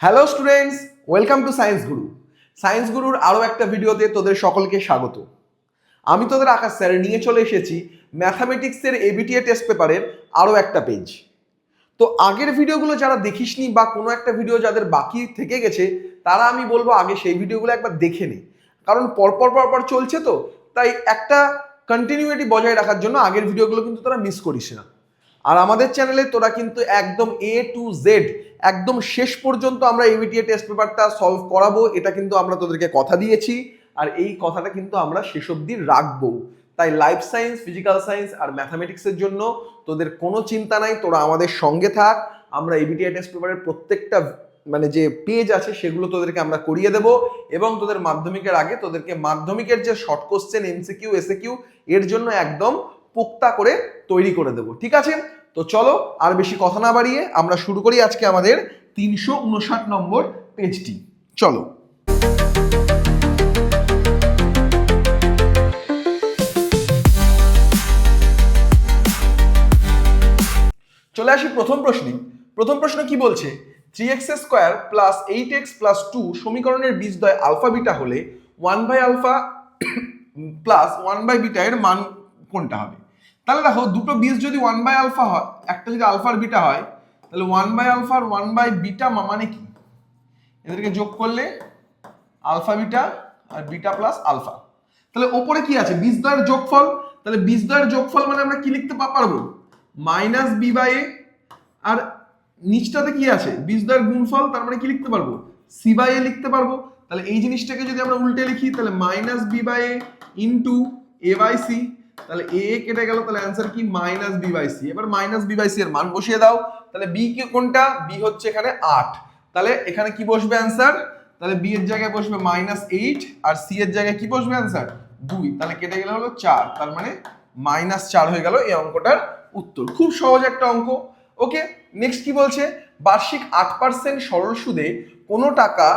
Hello students, welcome to science Guru. Science গুরুর আরও একটা ভিডিওতে তোদের সকলকে স্বাগত। আমি তোদের আকাশ স্যার নিয়ে চলে এসেছি ম্যাথামেটিক্সের এবিটিএ টেস্ট পেপারের আরও একটা পেজ। তো আগের ভিডিওগুলো যারা দেখিসনি বা কোনো একটা ভিডিও যাদের বাকি থেকে গেছে তারা আমি বলবো আগে সেই ভিডিওগুলো একবার দেখে নে, কারণ পরপর চলছে তো, তাই একটা কন্টিনিউইটি বজায় রাখার জন্য আগের ভিডিওগুলো কিন্তু তোরা মিস করিস না। আর আমাদের চ্যানেলে তোরা কিন্তু একদম এ টু জেড একদম শেষ পর্যন্ত আমরা এবিটিএ টেস্ট পেপারটা সলভ করাবো, এটা কিন্তু আমরা তোদেরকে কথা দিয়েছি, আর এই কথাটা কিন্তু আমরা শেষ অবধি রাখবো। তাই লাইফ সায়েন্স, ফিজিক্যাল সায়েন্স আর ম্যাথামেটিক্সের জন্য তোদের কোনো চিন্তা নাই, তোরা আমাদের সঙ্গে থাক। আমরা এবিটিএ টেস্ট পেপারের প্রত্যেকটা যে পেজ আছে সেগুলো তোদেরকে আমরা করিয়ে দেব, এবং তোদের মাধ্যমিকের আগে তোদেরকে মাধ্যমিকের যে শর্ট কোশ্চেন, এমসিকিউ, এসএকিউ এর জন্য একদম পোক্তা করে তৈরি করে দেব। ঠিক আছে, তো চলো আর বেশি কথা না বাড়িয়ে আমরা শুরু করি আজকে আমাদের 359 নম্বর পেজটি। চলো চলে আসি প্রথম প্রশ্নে। প্রথম প্রশ্ন কি বলছে, 3x² প্লাস 8x প্লাস 2 সমীকরণের বীজদ্বয় আলফা বিটা হলে 1/α প্লাস 1/β এর মান কোনটা হবে? তাহলে দেখো, দুটো বীজ যদি 1/α হয়, একটা যদি আলফার বিটা হয়, তাহলে 1/α আর 1/β মানে কি? এদেরকে যোগ করলে আলফা বিটা আর বিটা প্লাস আলফা। তাহলে ওপরে কি আছে? বীজদ্বয়ের যোগফল। তাহলে বীজদ্বয়ের যোগফল মানে আমরা কি লিখতে পারবো? মাইনাস বি বাই এ। আর নিচটাতে কি আছে? বীজদ্বয়ের গুণফল, তার মানে কি লিখতে পারবো? সি বাই এ লিখতে পারবো। তাহলে এই জিনিসটাকে যদি আমরা উল্টে লিখি, তাহলে minus B by A into A by C. তাহলে এ কেটে গেল, তাহলে অ্যান্সার কি? Minus B by C. এবার মাইনাস বি বাই সি এর মান বসিয়ে দাও। তাহলে বি কোনটা? বি হচ্ছে এখানে 8। তাহলে এখানে কি বসবে অ্যান্সার? তাহলে বি এর জায়গায় বসবে -8 আর সি এর জায়গায় কি বসবে অ্যান্সার? 2। তাহলে কেটে গেলে হলো 4, তার মানে -4 হয়ে গেল এই অঙ্কটার উত্তর। খুব সহজ একটা অঙ্ক। ওকে, নেক্সট কি বলছে? বার্ষিক 8% সরল সুদে কোনো টাকা,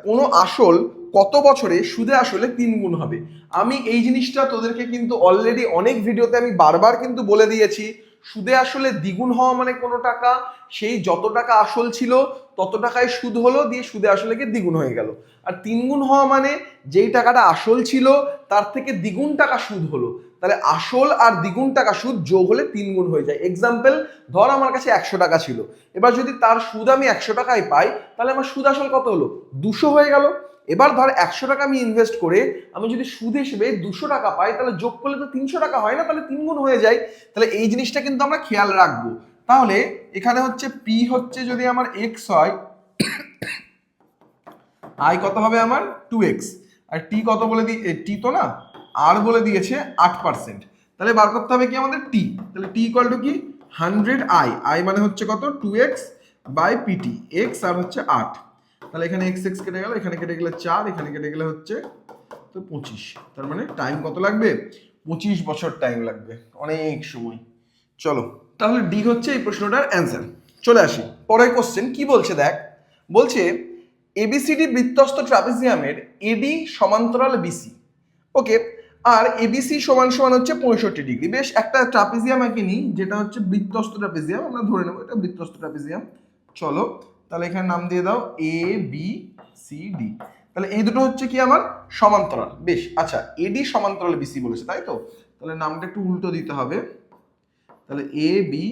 কোনো আসল কত বছরে সুদে আসলে 3 গুণ হবে? আমি এই জিনিসটা তোদেরকে কিন্তু অলরেডি অনেক ভিডিওতে আমি বারবার কিন্তু বলে দিয়েছি। সুদে আসলে দ্বিগুণ হওয়া মানে কোনো টাকা সেই যত টাকা আসল ছিল তত টাকায় সুদ হলো, দিয়ে সুদে আসলে কি দ্বিগুণ হয়ে গেল। আর 3 গুণ হওয়া মানে যেই টাকাটা আসল ছিল তার থেকে দ্বিগুণ টাকা সুদ হলো। তাহলে আসল আর দ্বিগুণ টাকা সুদ যোগ হলে 3 গুণ হয়ে যায়। এক্সাম্পল, ধর আমার কাছে 100 টাকা ছিল, এবার যদি তার সুদ আমি 100 টাকায় পাই, তাহলে আমার সুদ আসল কত হলো? 200 হয়ে গেল। এবার ধর 100 টাকা আমি ইনভেস্ট করে আমি যদি সুদ হিসেবে 200 টাকা পাই, তাহলে যোগ করলে তো 300 টাকা হয় না, তাহলে 3 গুণ হয়ে যায়। তাহলে এই জিনিসটা কিন্তু আমরা খেয়াল রাখবো। তাহলে এখানে হচ্ছে পি হচ্ছে যদি আমার এক্স হয়, আই কত হবে আমার? 2x। আর টি কত বলে টি তো না, আর বলে দিয়েছে 8%। তাহলে বার করতে হবে কি আমাদের? টি। তাহলে টি ইকুয়াল টু কি? 100i। আই মানে হচ্ছে কত? 2x by PT. এক্স আর হচ্ছে 8। তাহলে এখানে এক্স এক্স কেটে গেল, এখানে কেটে গেলে 4, এখানে কেটে গেলে হচ্ছে তো 25। তার মানে টাইম কত লাগবে? 25 বছর টাইম লাগবে, অনেক সময়। চলো, তাহলে ডি হচ্ছে এই প্রশ্নটার অ্যান্সার। চলে আসি পরের কোশ্চেন। কি বলছে দেখ, বলছে এবিসিডি বৃত্তস্থ ট্রাপিজিয়ামের এডি সমান্তরাল বিসি। ওকে, আর এবিসি সমান সমান হচ্ছে 65 ডিগ্রি। বেশ, একটা ট্রাপিজিয়াম এঁকে নিই যেটা হচ্ছে বৃত্তস্থ ট্রাপিজিয়াম, আমরা ধরে নেবো এটা বৃত্তস্থ ট্রাপিজিয়াম। চলো, তাহলে এখানে নাম দিয়ে দাও এ বি সি ডি। তাহলে এই দুটো হচ্ছে কি আমার? সমান্তরাল। বেশ, আচ্ছা, এডি সমান্তরাল বিসি বলেছে, তাই তো? তাহলে নামটা একটু উল্টো দিতে হবে। তাহলে এ বি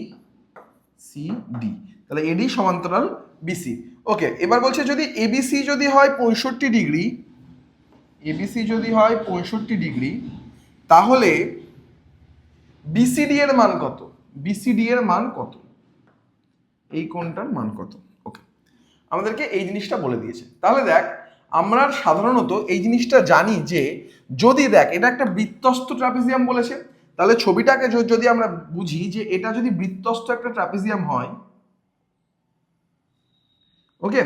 সি ডি, তাহলে এডি সমান্তরাল বিসি। ওকে, এবার বলছে যদি এবিসি যদি হয় 65 ডিগ্রি, এবিসি যদি হয় 65 ডিগ্রি, তাহলে বিসিডি এর মান কত? বিসিডি এর মান কত? এই কোণটার মান কত? ওকে, আমাদেরকে এই জিনিসটা বলে দিয়েছে। তাহলে দেখ, আমরা সাধারণত এই জিনিসটা জানি যে যদি দেখ এটা একটা বৃত্তস্থ ট্রাপিজিয়াম বলেছে, তাহলে ছবিটাকে যদি আমরা বুঝি যে এটা যদি বৃত্তস্থ একটা ট্রাপিজিয়াম হয়, ওকে,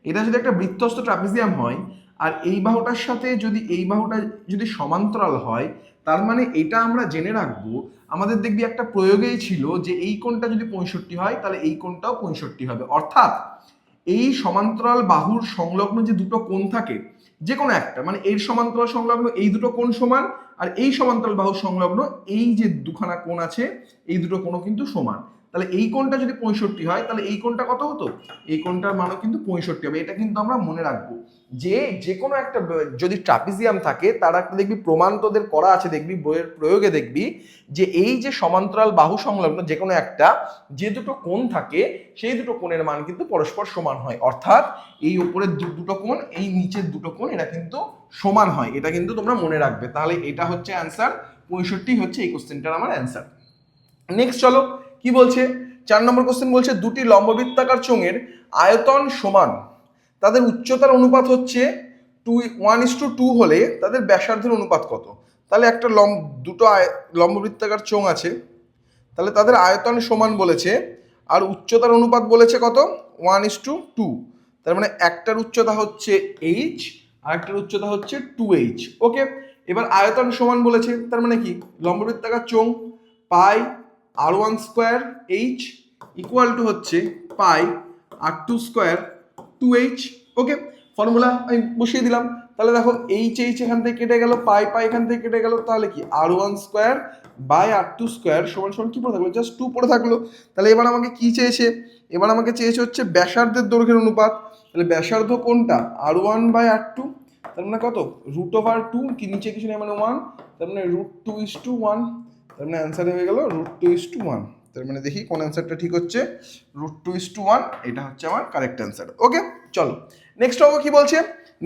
এটা যদি একটা বৃত্তস্থ ট্রাপিজিয়াম হয় আর এই বাহুটার সাথে যদি এই বাহুটা যদি সমান্তরাল হয়, তার মানে এটা আমরা জেনে রাখবো। আমাদের দেখবি একটা প্রয়োগেই ছিল যে এই কোণটা যদি 65 হয় তাহলে এই কোণটাও 65 হবে। অর্থাৎ এই সমান্তরাল বাহুর সংলগ্ন যে দুটো কোণ থাকে, যে কোনো একটা, মানে এর সমান্তরাল সংলগ্ন এই দুটো কোণ সমান, আর এই সমান্তরাল বাহুর সংলগ্ন এই যে দুখানা কোণ আছে এই দুটো কোণও কিন্তু সমান। তাহলে এই কোণটা যদি 65 হয় তাহলে এই কোণটা কত হতো, এই কোণটার মানও কিন্তু 65 হবে। এটা কিন্তু আমরা মনে রাখবো যে যে কোনো একটা যদি ট্রাপিজিয়াম থাকে তার একটা দেখবি প্রমাণ তোদের করা আছে, দেখবি বইয়ের প্রয়োগে দেখবি যে এই যে সমান্তরাল বাহু সংলগ্ন যে কোনো একটা যে দুটো কোণ থাকে সেই দুটো কোণের মান কিন্তু পরস্পর সমান হয়, অর্থাৎ এই উপরের দুটো কোণ এই নিচের দুটো কোণ এরা কিন্তু সমান হয়। এটা কিন্তু তোমরা মনে রাখবে। তাহলে এটা হচ্ছে অ্যান্সার, 65 হচ্ছে এই কোশ্চেনটার আমার অ্যান্সার। নেক্সট চলো কি বলছে, 4 নম্বর কোশ্চেন বলছে দুটি লম্ববৃত্তাকার চোঙের আয়তন সমান, তাদের উচ্চতার অনুপাত হচ্ছে 1:2 হলে তাদের ব্যাসার্ধের অনুপাত কত। তাহলে একটা দুটো লম্ববৃত্তাকার চোঙ আছে, তাহলে তাদের আয়তন সমান বলেছে আর উচ্চতার অনুপাত বলেছে কত, 1:2। তার মানে একটার উচ্চতা হচ্ছে h আর একটার উচ্চতা হচ্ছে 2h। ওকে, এবার আয়তন সমান বলেছে, তার মানে কি লম্ববৃত্তাকার চোঙ পাই r1 square h equal to হচ্ছে পাই r2 স্কোয়ার 2h। ওকে, ফর্মুলা আমি বসিয়ে দিলাম। তাহলে দেখো এইচ এখান থেকে কেটে গেল, পাই পাই এখান থেকে কেটে গেল, তাহলে কি r1 square by r2 square সমান সমান কি পড়ে থাকলো, জাস্ট 2 পড়ে থাকলো। তাহলে এবার আমাকে কি চেয়েছে, এবার আমাকে চেয়েছে হচ্ছে ব্যাসার্ধের দৈর্ঘ্যের অনুপাত। তাহলে ব্যাসার্ধ কোনটা, r1 বাই r2, তার মানে কত √2, কি নিচে কিছু নেই মানে 1, তার মানে √2:1, তার মানে অ্যান্সার হয়ে গেল √2:1। তার মানে দেখি কোন অ্যান্সারটা ঠিক হচ্ছে, √2:1, এটা হচ্ছে আমার কারেক্ট অ্যান্সার। ওকে চলো নেক্সট অঙ্ক কি বলছে,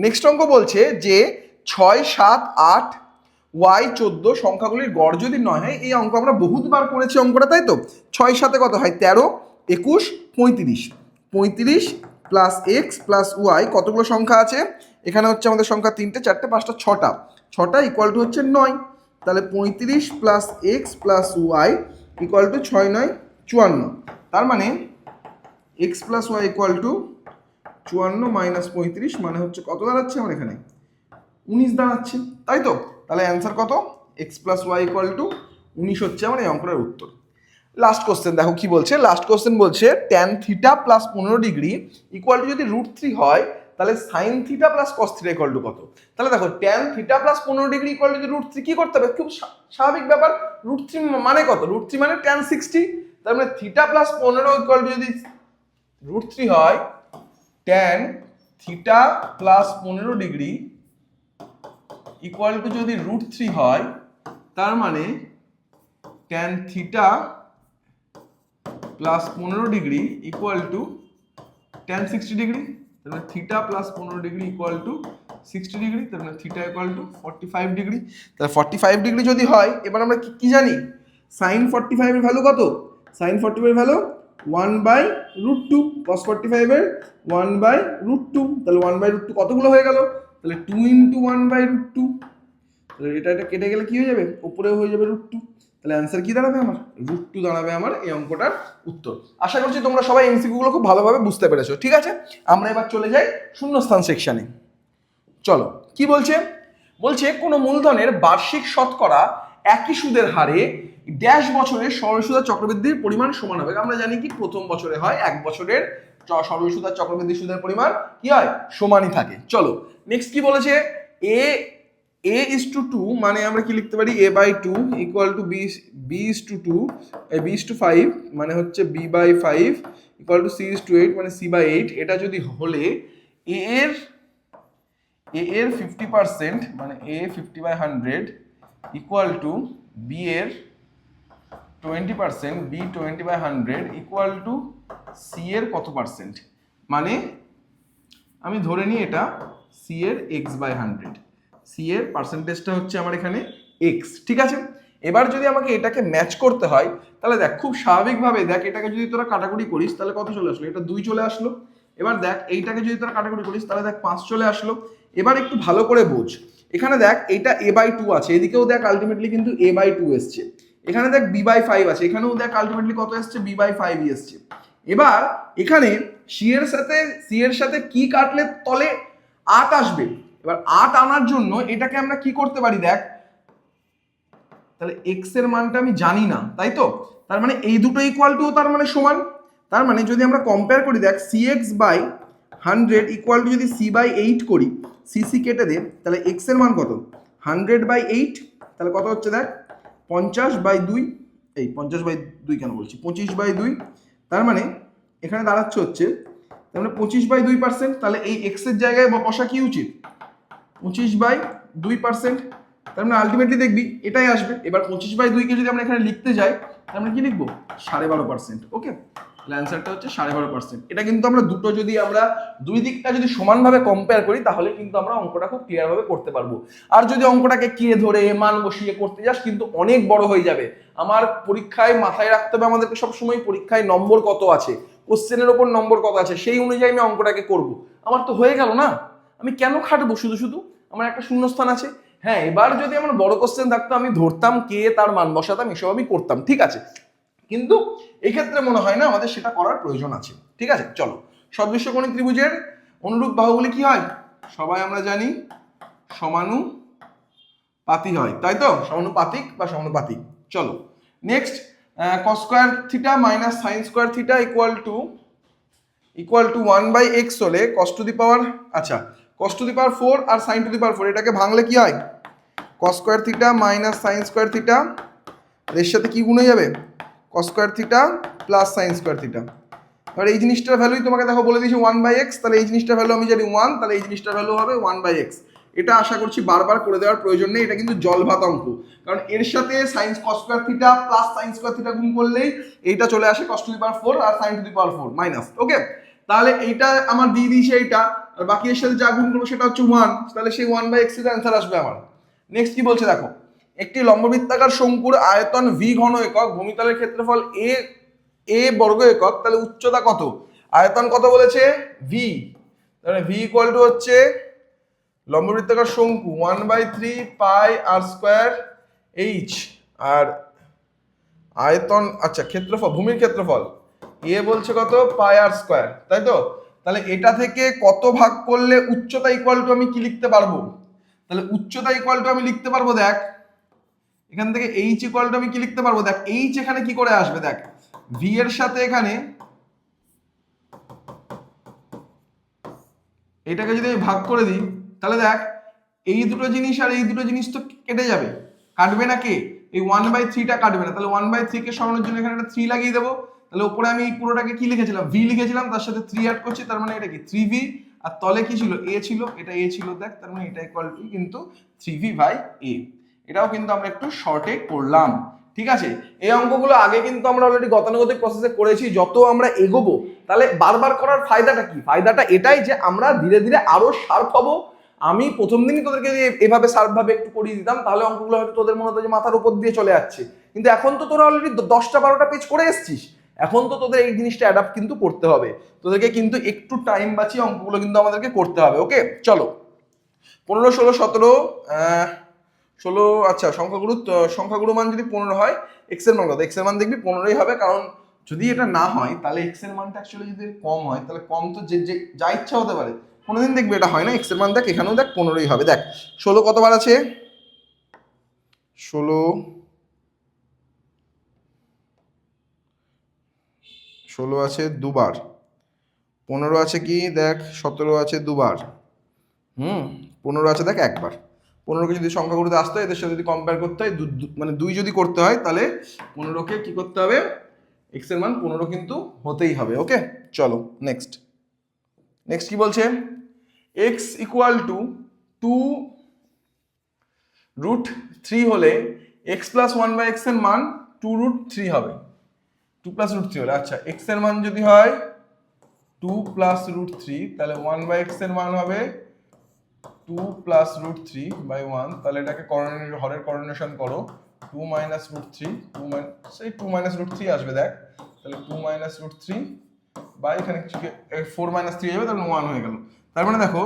নেক্সট অঙ্ক বলছে যে 6, 7, 8, y 14 সংখ্যাগুলির গড় যদি 9 হয়। এই অঙ্ক আমরা বহুতবার করেছি অঙ্কটা, তাই তো। 6 7 কত হয় 13, 21, 35, 35 প্লাস এক্স প্লাস ওয়াই কতগুলো সংখ্যা আছে, এখানে হচ্ছে আমাদের সংখ্যা 3টে 4টে 5টা 6টা ইকুয়াল টু হচ্ছে 9। তাহলে 35 plus X plus Y equal to 6 9 54। তার মানে X plus Y equal to 54 minus 35 মানে হচ্ছে কত দাঁড়াচ্ছে আমার এখানে 19 দাঁড়াচ্ছে, তাই তো। তাহলে অ্যান্সার কত, X plus Y equal to 19 হচ্ছে আমার এই অঙ্কটার উত্তর। লাস্ট কোশ্চেন দেখো কি বলছে, লাস্ট কোশ্চেন বলছে tan theta plus 15 degree equal to যদি √3 হয় তাহলে sin theta plus cos theta equal two কত। তাহলে দেখো tan theta plus 15 degree equal to যদি √3, কি করতে হবে, খুব স্বাভাবিক ব্যাপার, √3 মানে কত, √3 মানে tan 60। তার মানে থিটা প্লাস 15 ইকুয়াল টু যদি √3 হয়, tan theta plus 15 degree equal to যদি √3 হয়, তার মানে tan theta plus 15 degree equal to tan 60 degree. তার মানে theta plus 15 degree equal to 60 degree, তার মানে থিটা ইকুয়াল টু 45 ডিগ্রি। তাহলে 45 ডিগ্রি যদি হয়, এবার আমরা কি জানি sin 45 এর ভ্যালু কত, sin 45 এর ভ্যালু 1/√2, cos 45 এর 1/√2, তাহলে 1/√2 কতগুলো হয়ে গেল, তাহলে 2 × 1/√2। তাহলে এটা কেটে গেলে কি হয়ে যাবে, উপরেও হয়ে যাবে √2। তাহলে অ্যান্সার কি দাঁড়াবে আমার, √2 দাঁড়াবে আমার এই অঙ্কটার উত্তর। আশা করছি তোমরা সবাই এমসিকিউ গুলো খুব ভালোভাবে বুঝতে পেরেছো। ঠিক আছে, আমরা এবার চলে যাই শূন্যস্থান সেকশনে। চলো কি বলছে, বলছে কোনো মূলধনের বার্ষিক শতকরা একই সুদের হারে ড্যাশ বছরের সরল সুদ চক্রবৃদ্ধির পরিমাণ সমান হবে। আমরা জানি কি প্রথম বছরে হয় 1 বছরের সরল সুদ চক্রবৃদ্ধি সুদের পরিমাণ কি হয়, সমানই থাকে। চলো নেক্সট কি বলেছে, a:2 মানে আমরা কি লিখতে পারি a/2 equal to b:2, b:5 মানে হচ্ছে b/5 ইকুয়াল টু c:8 মানে c/8। এটা যদি হলে a এর 50% মানে a 50/100 ইকুয়াল টু b এর 20%, b 20/100 ইকুয়াল টু c এর কত পার্সেন্ট, মানে আমি ধরে নিই এটা c এর x/100, c এর পার্সেন্টেজটা হচ্ছে আমার এখানে x। ঠিক আছে, এবার যদি আমাকে এটাকে ম্যাচ করতে হয় তাহলে দেখ খুব স্বাভাবিকভাবে দেখ এটাকে যদি তোরা কাটাকুটি করিস তাহলে কত চলে আসলো, এটা 2 চলে আসলো। এবার দেখ এইটাকে যদি তোরা কাটাকুটি করিস তাহলে দেখ 5 চলে আসলো। এবার একটু ভালো করে বোঝ, এখানে দেখ এইটা a/2 আছে, এদিকেও দেখ আলটিমেটলি কিন্তু a/2 এসছে, এখানে দেখ b/5 আছে, এখানেও দেখ আলটিমেটলি কত এসছে b/5 এসছে। এবার এখানে c এর সাথে কি কাটলে তলে 8 আসবে। এবার 8 আনার জন্য এটাকে আমরা কি করতে পারি দেখ, তাহলে x এর মানটা আমি জানি না, তাই তো। তার মানে এই দুটো ইকুয়াল টু তার মানে সমান। তার মানে যদি আমরা কম্পেয়ার করি দেখ cx/100 ইকুয়াল টু যদি c/8 করি, cc কেটে দে, তাহলে x এর মান কত 100/8, তাহলে কত হচ্ছে দেখ 50/2, এই 50/2 কেন বলছি 25/2, তার মানে এখানে দাঁড়াচ্ছে হচ্ছে তার মানে 25/2%, তাহলে এই এক্স এর জায়গায় বসা কি উচিত 25/2%, তার মানে আলটিমেটলি দেখবি এটাই আসবে। এবার 25/2 কে যদি আমরা এখানে লিখতে যাই তাহলে আমরা কি লিখবো 12.5%। ওকে, অ্যান্সারটা হচ্ছে 12.5%। এটা কিন্তু আমরা দুটো যদি আমরা দুই দিকটা যদি সমানভাবে কম্পেয়ার করি তাহলে কিন্তু আমরা অঙ্কটা খুব ক্লিয়ার ভাবে করতে পারবো। আর যদি অঙ্কটাকে কে ধরে মান বসিয়ে করতে যাস কিন্তু অনেক বড় হয়ে যাবে। আমার পরীক্ষায় মাথায় রাখতে হবে আমাদেরকে সবসময় পরীক্ষায় নম্বর কত আছে, কোশ্চেনের ওপর নম্বর কত আছে, সেই অনুযায়ী আমি অঙ্কটাকে করব। আমার তো হয়ে গেল না, আমি কেন খাটবো শুধু শুধু, আমার একটা শূন্যস্থান আছে। হ্যাঁ, এবার যদি আমার বড় কোশ্চেন থাকতো আমি ধরতাম কে, তার মান বসাতাম, এসব আমি করতাম, ঠিক আছে, কিন্তু এক্ষেত্রে মনে হয় না আমাদের সেটা করার প্রয়োজন আছে। ঠিক আছে, চলো। সদৃশ্যকোণী ত্রিভুজের অনুরূপ বাহুগুলি কি হয়, সবাই আমরা জানি সমানুপাতি হয়, তাই তো, সমানুপাতিক বা সমানুপাতিক। চলো next, cos square theta minus sin square theta equal to 1/x হলে cos টু দি পাওয়ার, আচ্ছা cos টু দি পাওয়ার 4 আর sin টু দি পাওয়ার 4, এটাকে ভাঙলে কি হয় cos square theta minus sin square theta, এর সাথে কি গুণ হয়ে যাবে cos square theta plus sin square theta. এবার এই জিনিসটার ভ্যালুই তোমাকে দেখো বলে দিয়েছি 1/x, তাহলে এই জিনিসটার ভ্যালু আমি জানি 1, তাহলে এই জিনিসটার ভ্যালু হবে 1/x। এটা আশা করছি বারবার করে দেওয়ার প্রয়োজন নেই, এটা কিন্তু জলভাত অঙ্ক, কারণ এর সাথে sin cos square theta plus sin square theta গুণ করলেই এইটা চলে আসে cos টু দি পাওয়ার 4 আর sin to the power 4 minus. Okay, তাহলে এইটা আমার দিয়ে দিয়েছে এইটা, আর বাকি এর সাথে যা গুণ করবো সেটা হচ্ছে 1, তাহলে সেই 1/x এর অ্যান্সার আসবে আমার। নেক্সট কি বলছে দেখো, একটি লম্ববৃত্তাকার শঙ্কুর আয়তন v ঘন একক, ভূমিতলের ক্ষেত্রফল a বর্গ একক, তাহলে উচ্চতা কত, আয়তন কত বলেছে v, তাহলে v ইকুয়াল টু হচ্ছে লম্ববৃত্তাকার শঙ্কু 1/3 পাই আর স্কয়ার h, আর আয়তন, আচ্ছা ক্ষেত্রফল, ভূমির ক্ষেত্রফল এ বলছে কত পাই আর স্কয়ার, তাই তো, তাহলে এটা থেকে কত ভাগ করলে উচ্চতা ইকুয়াল টু আমি কি লিখতে পারবো, তাহলে উচ্চতা ইকুয়াল টু আমি লিখতে পারবো, দেখ এখান থেকে h ইকুয়াল টু আমি কি লিখতে পারবো, দেখ h এখানে কি করে আসবে, দেখ v এর সাথে এখানে এটাকে যদি আমি ভাগ করে দিই তাহলে দেখ এই দুটো জিনিস আর এই দুটো জিনিস তো কেটে যাবে, কাটবে না কে, এই 1/3টা কাটবে না, তাহলে 1/3 কে সরানোর জন্য এখানে একটা 3 লাগিয়ে দেবো, তাহলে উপরে আমি পুরোটাকে কি লিখেছিলাম v লিখেছিলাম, তার সাথে 3 অ্যাড করছি, তার মানে এটা কি 3v, আর তলে কি ছিল a ছিল, এটা a ছিল, দেখ তার মানে এটা ইকুয়াল টু কিন্তু 3v/a। এটাও কিন্তু আমরা একটু শর্টে করলাম, ঠিক আছে। এই অঙ্কগুলো আগে কিন্তু আমরা অলরেডি গতানুগতিক প্রসেসে করেছি, যত আমরা এগোবো তাহলে বারবার করার ফায়দাটা কি, ফায়দাটা এটাই যে আমরা ধীরে ধীরে আরো শার্প হবো। আমি প্রথম দিনই তোদেরকে এভাবে শার্প ভাবে একটু করিয়ে দিতাম, তাহলে অঙ্কগুলো হয়তো তোদের মনে হতো যে মাথার উপর দিয়ে চলে যাচ্ছে, কিন্তু এখন তো তোরা অলরেডি 10টা 12টা পেজ করে এসছিস, এখন তো তোদের এই জিনিসটা অ্যাডাপ্ট কিন্তু করতে হবে, তোদেরকে কিন্তু একটু টাইম বাঁচিয়ে অঙ্কগুলো কিন্তু আমাদেরকে করতে হবে। ওকে, চলো 15 16 17 16, আচ্ছা সংখ্যাগুরু মান যদি 15 হয়, এক্স এর মান কত, এক্স এর মান দেখবি 15ই হবে, কারণ যদি এটা না হয় তাহলে এক্স এর মানটা অ্যাকচুয়ালি যদি কম হয় তাহলে কম তো যে যা ইচ্ছা হতে পারে, কোনোদিন দেখবি এটা হয় না, এক্স এর মান দেখ এখানেও দেখ 15ই হবে। দেখ 16 কতবার আছে, 16 আছে দুবার, 15 আছে কি দেখ 17 আছে দুবার, 15 আছে দেখ একবার। 15কে যদি সংখ্যাগুলোতে আসতে হয় এদের সাথে যদি কম্পেয়ার করতে হয়, মানে 2 যদি করতে হয় তাহলে 15কে কি করতে হবে, এক্স এর মান 15 কিন্তু হতেই হবে। ওকে, চলো নেক্সট কি বলছে, এক্স ইকুয়াল টু 2√3 হলে এক্স প্লাস 1/x এর মান 2√3 হবে, 2+√3 হলে, আচ্ছা এক্স এর মান যদি হয় 2+√3 তাহলে 1/x এর মান হবে 2+√3/1, তাহলে এটাকে হরের কোঅর্ডিনেশন করো, 2 - √3, সেই 2 - √3 আসবে, দেখ তাহলে 2 - √3 বা এখানে কিছু 4 - 3 যাবে, তাহলে 1 হয়ে গেল। তার মানে দেখো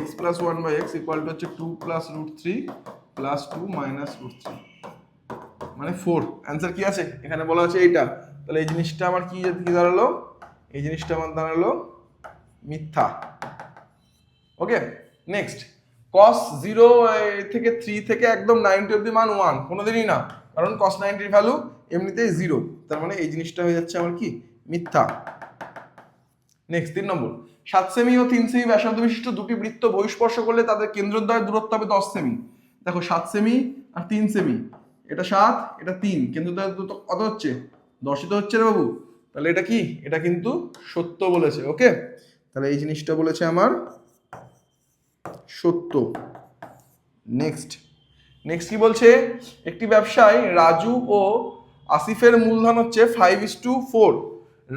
x + 1/x ইকুয়াল টু হচ্ছে 2+√3 + 2 - √3 মানে 4। অ্যান্সার কি আছে এখানে বলা আছে এইটা, তাহলে এই জিনিসটা আমার কি দাঁড়ালো, এই জিনিসটা আমার দাঁড়ালো মিথ্যা। ওকে, নেক্সট cos 0 থেকে 3 থেকে একদম 90 অবধি মান 1, কোনোদিনই না, কারণ cos 90 এর ভ্যালু এমনিতেই 0, তার মানে এই জিনিসটা হয়ে যাচ্ছে আমার কি মিথ্যা। নেক্সট 3 নম্বর, 7 সেমি ও 3 সেমি ব্যাসার্ধ বিশিষ্ট দুটি বৃত্ত বহিঃস্পর্শ করলে তাদের কেন্দ্রদ্বয়ের দূরত্ব হবে 10 সেমি। দেখো 7 সেমি আর 3 সেমি, এটা 7, এটা 3, কিন্তু তো কত হচ্ছে 10ই তো হচ্ছে রে বাবু। তাহলে এটা কি, এটা কিন্তু সত্য বলেছে। ওকে, তাহলে এই জিনিসটা বলেছে আমার সত্য। নেক্সট কি বলছে, একটি ব্যবসায় রাজু ও আসিফের মূলধন হচ্ছে 5:4।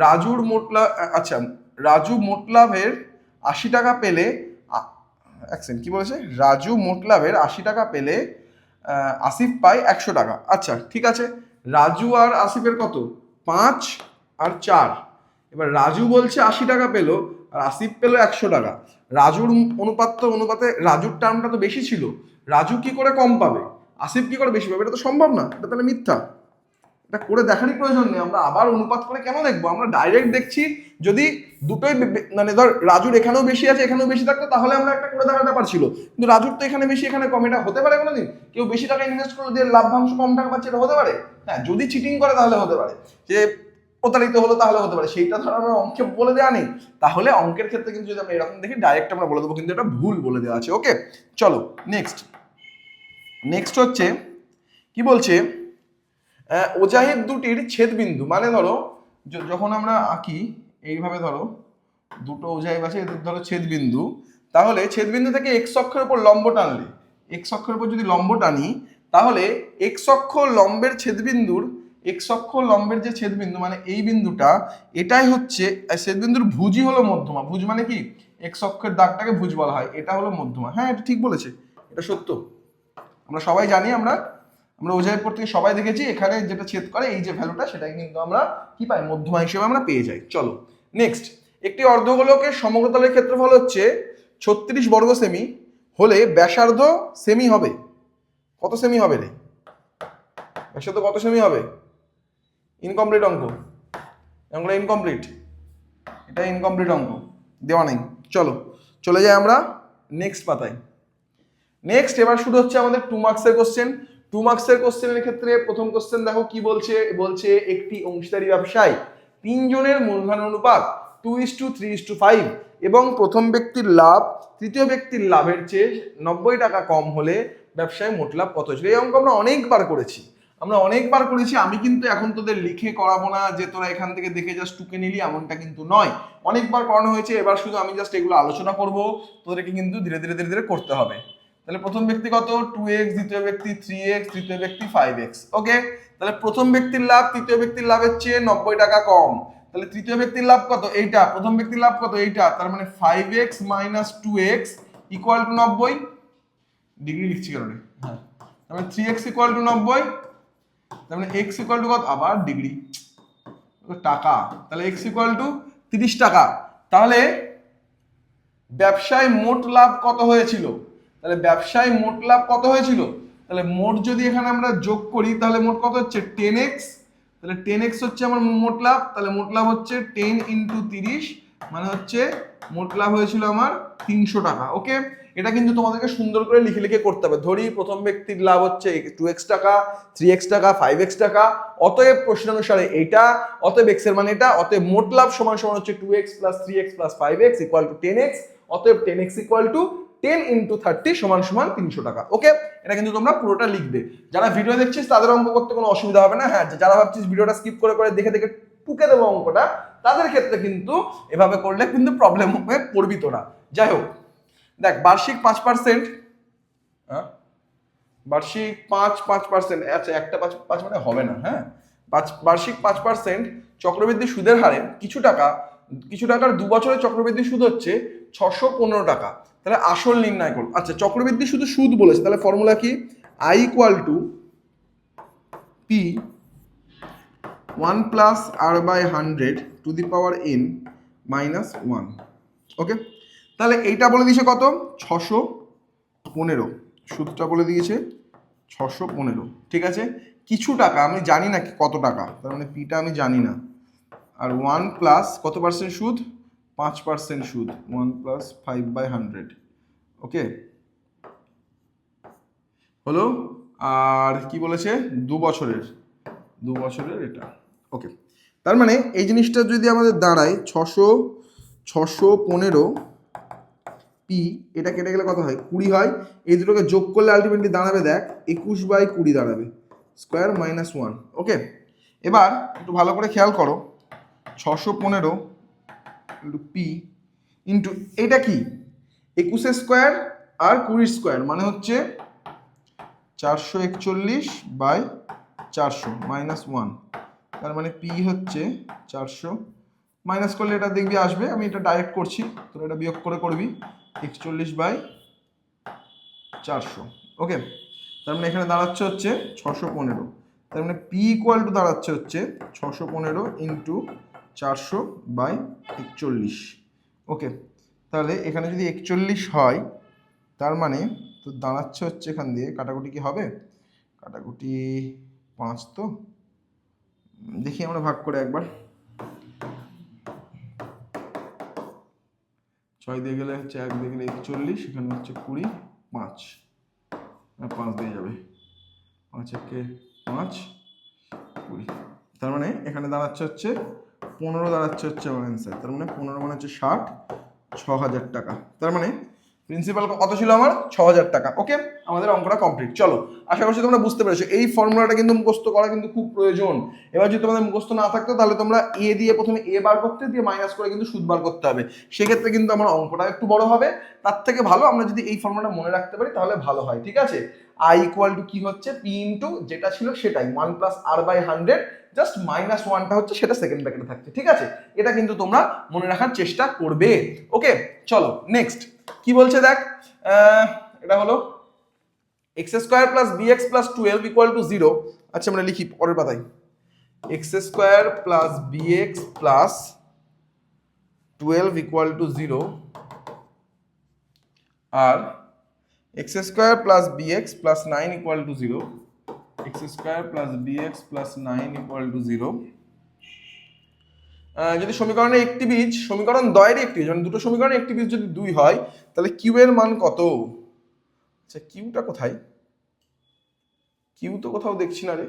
রাজুর মোট লাভ, আচ্ছা রাজু মোট লাভের 80 টাকা পেলে, কি বলেছে, রাজু মোট লাভের 80 টাকা পেলে আসিফ পায় 100 টাকা। আচ্ছা ঠিক আছে, রাজু আর আসিফের কত, 5 আর 4। এবার রাজু বলছে 80 টাকা পেলো আর আসিফ পেলো 100 টাকা। রাজুর অনুপাতে রাজুর টার্মটা তো বেশি ছিল, রাজু কি করে কম পাবে, আসিফ কি করে বেশি পাবে? এটা তো সম্ভব না, এটা তাহলে মিথ্যা। এটা করে দেখারই প্রয়োজন নেই, আমরা আবার অনুপাত করে কেন দেখবো, আমরা ডাইরেক্ট দেখছি। যদি দুটোই মানে ধর রাজুর এখানেও বেশি আছে এখানেও বেশি থাকতো তাহলে আমরা একটা করে দেখার ব্যাপার ছিল, কিন্তু রাজুর তো এখানে বেশি এখানে কম, এটা হতে পারে কোনোদিন? কেউ বেশি টাকা ইনভেস্ট করলে দিয়ে লাভ্যাংশ কম টাকা পাচ্ছে, এটা হতে পারে? হ্যাঁ, যদি চিটিং করে তাহলে হতে পারে, যে প্রতারিত হলো তাহলে হতে পারে, সেইটা ধর আমরা অঙ্কে বলে দেওয়া নেই। তাহলে অঙ্কের ক্ষেত্রে কিন্তু যদি আমরা এরকম দেখি ডাইরেক্ট আমরা বলে দেবো, কিন্তু এটা ভুল বলে দেওয়া আছে। ওকে চলো নেক্সট হচ্ছে কি বলছে, ওজাহিদ দুটির ছেদবিন্দু, মানে ধরো যখন আমরা আঁকি এইভাবে, ধরো দুটো ওজাহিদ আছে, এদের ধরো ছেদবিন্দু, তাহলে ছেদবিন্দু থেকে এক্স অক্ষের উপর লম্ব টানলে, এক্স অক্ষের উপর যদি লম্ব টানি, তাহলে এক্স অক্ষ লম্বের ছেদবিন্দুর, এক্স অক্ষ লম্বের যে ছেদবিন্দু মানে এই বিন্দুটা, এটাই হচ্ছে ছেদবিন্দুর ভুজই হলো মধ্যমা। ভুজ মানে কি, এক্স অক্ষের দাগটাকে ভুজ বলা হয়, এটা হলো মধ্যমা। হ্যাঁ এটা ঠিক বলেছে, এটা সত্য। আমরা সবাই জানি, আমরা ওজাহিদ পর থেকে সবাই দেখেছি, এখানে যেটা ছেদ করে এই যে ভ্যালুটা, সেটাই কিন্তু আমরা কি পাই, মধ্যমা হিসেবে আমরা পেয়ে যাই। চলো নেক্সট, একটি অর্ধগোলকের সমগ্রতলের ক্ষেত্রফল হচ্ছে 36 বর্গ সেমি হলে ব্যাসার্ধ সেমি হবে। কত সেমি হবে রে, ব্যাসার্ধ কত সেমি হবে? ইনকমপ্লিট অঙ্ক, অঙ্কটা ইনকমপ্লিট, এটা ইনকমপ্লিট অঙ্ক, দেওয়া নেই। চলো চলে যাই আমরা নেক্সট পাতায়। নেক্সট এবার শুরু হচ্ছে আমাদের 2 মার্কসের কোশ্চেন। 2 মার্কসের কোশ্চেনের ক্ষেত্রে প্রথম কোশ্চেন দেখো কি বলছে একটি অংশীদারি ব্যবসায় 3 জনের মূলধন অনুপাত 2:3:5 এবং প্রথম ব্যক্তির লাভ তৃতীয় ব্যক্তির লাভের চেয়ে 90 টাকা কম হলে ব্যবসায় মোট লাভ কত হয়েছিল। এই অঙ্ক আমরা অনেকবার করেছি, আমি কিন্তু এখন তোদের লিখে করাবো না যে তোরা এখান থেকে দেখে জাস্ট টুকে নিলি, এমনটা কিন্তু নয়, অনেকবার করানো হয়েছে। এবার শুধু আমি জাস্ট এগুলো আলোচনা করব, তোদেরকে কিন্তু ধীরে ধীরে করতে হবে। তাহলে প্রথম ব্যক্তি কত 2x, দ্বিতীয় ব্যক্তি 3x, তৃতীয় ব্যক্তি 5x। ওকে, তাহলে প্রথম ব্যক্তির লাভ তৃতীয় ব্যক্তির লাভের চেয়ে 90 টাকা কম, তাহলে তৃতীয় ব্যক্তির লাভ কত, এইটা, প্রথম ব্যক্তির লাভ কত, এইটা, তার মানে 5x - 2x = 90 ডিগ্রি লিখছি কারণে। হ্যাঁ, তার মানে 3x = 90, তার মানে x = কত, আবার ডিগ্রি, টাকা, তাহলে x = 30 টাকা। তাহলে ব্যবসায় মোট লাভ কত হয়েছিল, তাহলে ব্যবসায় মোট লাভ কত হয়েছিল, তাহলে মোট যদি এখানে আমরা যোগ করি তাহলে মোট কত হচ্ছে 10x, তাহলে 10x হচ্ছে আমার মোট লাভ, তাহলে মোট লাভ হচ্ছে 10 × 30, মানে হচ্ছে মোট লাভ হয়েছিল আমার 300 টাকা। ওকে, এটা কিন্তু তোমাদেরকে সুন্দর করে লিখে করতে হবে। ধরি প্রথম ব্যক্তির লাভ হচ্ছে 2x টাকা, 3x টাকা, 5x টাকা, অতএব প্রশ্নানুসারে এইটা, অতএব x এর মানে এটা, অতএব মোট লাভ সমান হচ্ছে 2x + 3x + 5x = 10x, অতএব 10x = 10 × 30 = 300 টাকা। ওকে, এটা কিন্তু তোমরা পুরোটা লিখবে। যারা ভিডিও দেখছিস তাদের অঙ্ক করতে কোনো অসুবিধা হবে না। হ্যাঁ, যারা ভাবছিস ভিডিওটা স্কিপ করে দেখে টুকে দেবো অঙ্কটা, তাদের ক্ষেত্রে কিন্তু এভাবে করলে কিন্তু প্রবলেম হয়ে পড়বি তোরা। যাই হোক, দেখ বার্ষিক 5%, বার্ষিক 5%, আচ্ছা একটা 5 মানে হবে না। হ্যাঁ, বার্ষিক 5% চক্রবৃদ্ধি সুদের হারে কিছু টাকার 2 বছরের চক্রবৃদ্ধি সুদ হচ্ছে 615 টাকা। তাহলে আসল নির্ণয় করো। আচ্ছা, চক্রবৃদ্ধি শুধু সুদ বলেছে, তাহলে ফর্মুলা কি, I = P 1 + R/100 to the power n - 1। ওকে, তাহলে এইটা বলে দিয়েছে কত, 615, সুদটা বলে দিয়েছে 615। ঠিক আছে, কিছু টাকা আমি জানি না কত টাকা, তার মানে পিটা আমি জানি না, আর 1 প্লাস কত পার্সেন্ট সুদ, 5% সুদ, 1 + 5/100। ওকে, হলো। আর কি বলেছে, 2 বছরের এটা। ওকে, তার মানে এই জিনিসটা যদি আমাদের দাঁড়ায় 615 পি, এটা কেটে গেলে কত হয়, 20 হয়। এই দুটোকে যোগ করলে আলটিমেটলি দাঁড়াবে, দেখ 21/20 দাঁড়াবে। Square minus 1। ওকে, এবার একটু ভালো করে খেয়াল করো, 615 ইন্টু পি ইন্টু এটা কি 21 স্কোয়ার আর 20 স্কোয়ার মানে হচ্ছে 441/400 মাইনাস 1, তার মানে পি হচ্ছে 400, মাইনাস করলে এটা দেখবি আসবে, আমি এটা ডাইরেক্ট করছি, তো এটা বিয়োগ করে করবি 41/400। ওকে, তার মানে এখানে দাঁড়াচ্ছে হচ্ছে 615, তার মানে পি ইকুয়াল টু দাঁড়াচ্ছে হচ্ছে 615 ইন্টু 400/41। ওকে, তাহলে এখানে যদি 41 হয় তার মানে তো দাঁড়াচ্ছে হচ্ছে এখান দিয়ে কাটাকুটি কি হবে, কাটাকুটি 5, তো দেখি আমরা ভাগ করে একবার, 6 দিয়ে গেলে হচ্ছে 1 দিয়ে গেলে 41, এখানে হচ্ছে 20, 5 দিয়ে যাবে, 5 একে 5, 20, তার মানে এখানে দাঁড়াচ্ছে হচ্ছে 15 দাঁড়াচ্ছে হচ্ছে আমার অ্যান্সার, তার মানে 15 মানে হচ্ছে 60, 6000 টাকা। তার মানে প্রিন্সিপাল কত ছিল আমার, 6000 টাকা। ওকে, আমাদের অঙ্কটা কমপ্লিট। চলো, আশা করছি তোমরা বুঝতে পেরেছো, এই ফর্মুলাটা কিন্তু মুখস্থ করা কিন্তু খুব প্রয়োজন। এবার যদি তোমাদের মুখস্থ না থাকতো তাহলে তোমরা এ দিয়ে প্রথমে এ বার করতে, দিয়ে মাইনাস করে কিন্তু সুদ বার করতে হবে, সেক্ষেত্রে কিন্তু আমার অঙ্কটা একটু বড় হবে। তার থেকে ভালো আমরা যদি এই ফর্মুলাটা মনে রাখতে পারি তাহলে ভালো হয়। ঠিক আছে, আই ইকুয়াল টু কি হচ্ছে, পি ইন্টু যেটা ছিল সেটাই 1 plus r by 100, just minus 1টা হচ্ছে সেটা সেকেন্ড ব্র্যাকেটে থাকছে। ঠিক আছে, এটা কিন্তু তোমরা মনে রাখার চেষ্টা করবে। ওকে, চলো নেক্সট কি বলছে দেখ, এটা হলো X square plus B X plus 12 equal to 0। আচ্ছা, আমরা লিখি পরের পাতায়, X square plus B X plus 12 equal to 0, আর X square plus B X plus 9 equal to 0, X square plus B X plus 9 equal to 0। যদি সমীকরণের একটি বীজ সমীকরণ দ্বয়েরই একটি বীজ, মানে দুটো সমীকরণের একটি বীজ যদি 2 হয় তাহলে কিউ এর মান কত? আচ্ছা, কিউটা কোথায়, কিউ তো কোথাও দেখছি না রে।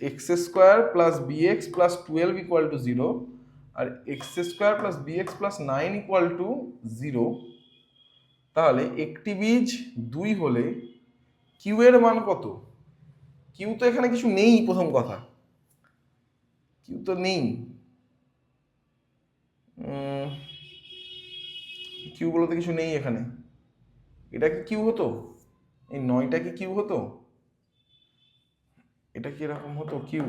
X square plus B X plus 12 equal to 0, আর X square plus B X plus 9 equal to 0। তাহলে একটি বীজ 2 হলে কিউ এর মান কত? কিউ তো এখানে কিছু নেই, প্রথম কথা কিউ তো নেই, কিউ বলতে কিছু নেই এখানে। এটা কি কিউ হতো? এই 9টা কি কিউ হতো? এটা কি এরকম হতো কিউ?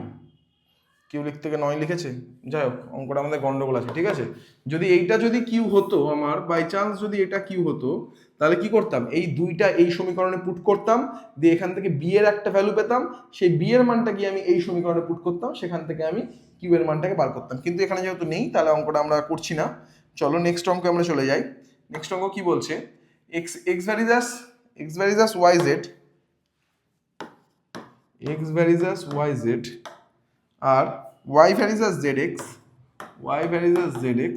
কিউ লিখতে গিয়ে 9 লিখেছে, যাই হোক অঙ্কটা আমাদের গন্ডগোল আছে। ঠিক আছে, যদি এইটা যদি কিউ হতো আমার, বাই চান্স যদি এটা কিউ হতো, তাহলে কি করতাম, এই 2টা এই সমীকরণে পুট করতাম, দিয়ে এখান থেকে বি এর একটা ভ্যালু পেতাম, সেই বি এর মানটা গিয়ে আমি এই সমীকরণে পুট করতাম, সেখান থেকে আমি কিউ এর মানটাকে বার করতাম। কিন্তু এখানে যেহেতু নেই তাহলে অঙ্কটা আমরা করছি না। চলো নেক্সট অঙ্কে আমরা চলে যাই। নেক্সট অঙ্ক কি বলছে, x varies as y z, x varies as y z আর y varies as zx, y varies as zx।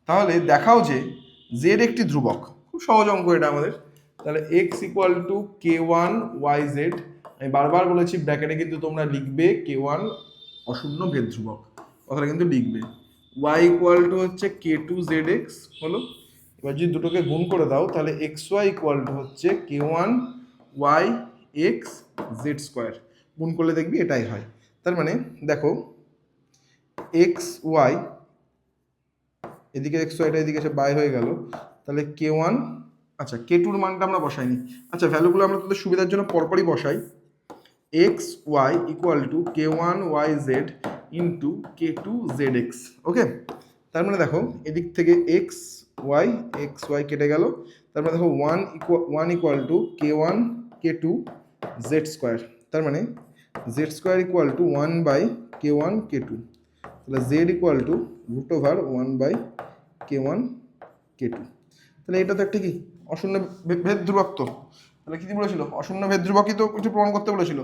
তাহলে দেখাও যে z একটি ধ্রুবক। খুব সহজ অঙ্ক এটা আমাদের। তাহলে x equal two k1 yz, আমি বারবার বলেছি ব্র্যাকেটে কিন্তু তোমরা লিখবে k1 অশূন্য ভেদ ধ্রুবক, কথাটা কিন্তু লিখবে। y ইকুয়াল টু হচ্ছে k2 zx হলো, এবার যদি দুটোকে গুণ করে দাও তাহলে xy ইকুয়াল টু হচ্ছে k1 y x z square, গুণ করলে দেখবি এটাই হয়। তার মানে দেখো এক্স ওয়াই, এদিকে এক্স ওয়াইটা এদিকে এসে বাই হয়ে গেল, তাহলে কে ওয়ান, আচ্ছা কে টুর মানটা আমরা বসাইনি, আচ্ছা ভ্যালুগুলো আমরা তোদের সুবিধার জন্য পরপরই বসাই। X y equal to K one y z into k two z x. Okay, তার মানে দেখো এদিক থেকে এক্স ওয়াই কেটে গেল, তার মানে দেখো one equal to K one K two Z square, তার মানে Z square equal two 1/k1 k2, তাহলে Z equal to √1/k1 k2। তাহলে এটা তো একটা কি অশূন্য ভেদ ধ্রুবক, তো তাহলে কি বলেছিল, অশূন্য ভেদ ধ্রুবকই তো কিছু প্রমাণ করতে বলেছিল।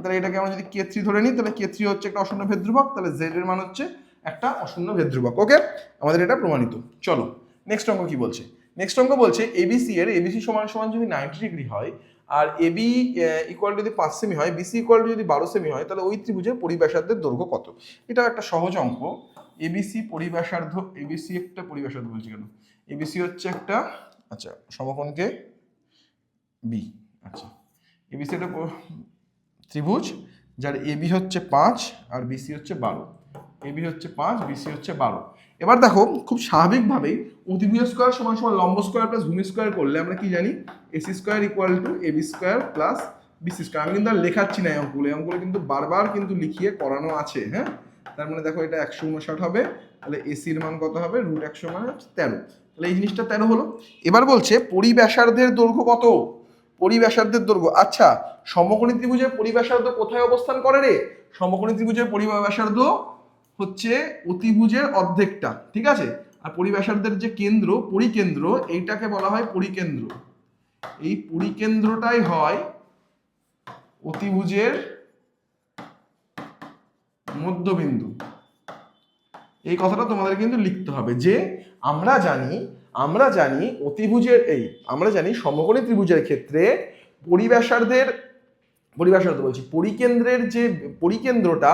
তাহলে এটাকে আমরা যদি k3 ধরে নিই, তাহলে k3 হচ্ছে একটা অশূন্য ভেদ ধ্রুবক, তাহলে z এর মান হচ্ছে একটা অশূন্য ভেদ ধ্রুবক। ওকে, আমাদের এটা প্রমাণিত। চলো নেক্সট অঙ্ক কি বলছে, নেক্সট অঙ্ক বলছে এবিসি এর এবিসি সমান সমান যদি 90 ডিগ্রি হয় আর এবি ইকুয়াল টু যদি 5 সেমি হয়, বিসি ইকুয়াল টু যদি 12 সেমি হয়, তাহলে ওই ত্রিভুজের পরিব্যাসার্ধের দৈর্ঘ্য কত? এটা একটা সহজ অঙ্ক। এবিসি পরিব্যাসার্ধ, এবিসি একটা পরিব্যাসার্ধ বলছি কেন, এবিসি হচ্ছে একটা আচ্ছা সমকোণকে বি, আচ্ছা এবিসি একটা ত্রিভুজ যার এবি হচ্ছে 5 আর বিসি হচ্ছে 12, এবি হচ্ছে 5, বিসি হচ্ছে 12। এবার দেখো খুব স্বাভাবিকভাবেই অতিভুজ স্কোয়ার সমান সমান লম্ব স্কোয়ার প্লাস ভূমি স্কোয়ার করলে আমরা কি জানি AC square equal to AB square plus BC square. আমি কিন্তু আর লেখাচ্ছি না এই অঙ্কগুলো কিন্তু বারবার কিন্তু লিখিয়ে করানো আছে, হ্যাঁ। তার মানে দেখো এটা 159 হবে, তাহলে এসির মান কত হবে √100 মানে 13, তাহলে এই জিনিসটা 13 হলো। এবার বলছে পরিব্যাসার্ধের দৈর্ঘ্য কত, পরিব্যাসার্ধের দৈর্ঘ্য। আচ্ছা সমকোণী ত্রিভুজের পরিব্যাসার্ধ কোথায় অবস্থান করে রে? সমকোণী ত্রিভুজের পরিব্যাসার্ধ হচ্ছে অতিভুজের অর্ধেকটা, ঠিক আছে। আর পরিব্যাসার্ধের যে কেন্দ্র পরিকেন্দ্র এইটাকে বলা হয় পরিকেন্দ্র, এই পরিকেন্দ্রটাই হয় অতিভুজের মধ্যবিন্দু। এই কথাটা তোমাদের কিন্তু লিখতে হবে যে আমরা জানি অতিভুজের আমরা জানি সমকোণী ত্রিভুজের ক্ষেত্রে পরিব্যাসার্ধ বলছি পরিকেন্দ্রের যে পরিকেন্দ্রটা